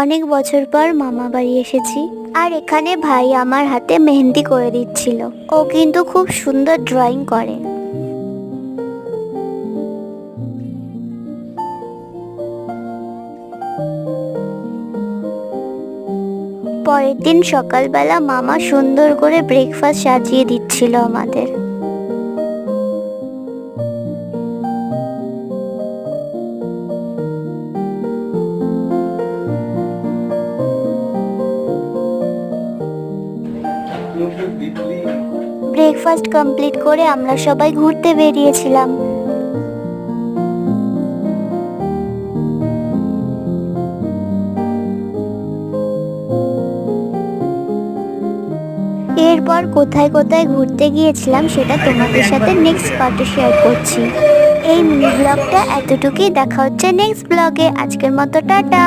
অনেক বছর পর মামা বাড়ি এসেছি, আর এখানে ভাই আমার হাতে মেহেন্দি করে দিচ্ছিল। ও কিন্তু খুব সুন্দর ড্রয়িং করে। পরের দিন সকালবেলা মামা সুন্দর করে ব্রেকফাস্ট সাজিয়ে দিচ্ছিল আমাদের। ব্রেকফাস্ট কমপ্লিট করে আমরা সবাই ঘুরতে বেরিয়েছিলাম। এরপর কোথায় কোথায় ঘুরতে গিয়েছিলাম সেটা তোমাদের সাথে নেক্সট পার্টে শেয়ার করছি। এই মিনি ব্লগটা এতটুকুই, দেখা হচ্ছে নেক্সট ব্লগে। আজকের মতো টাটা।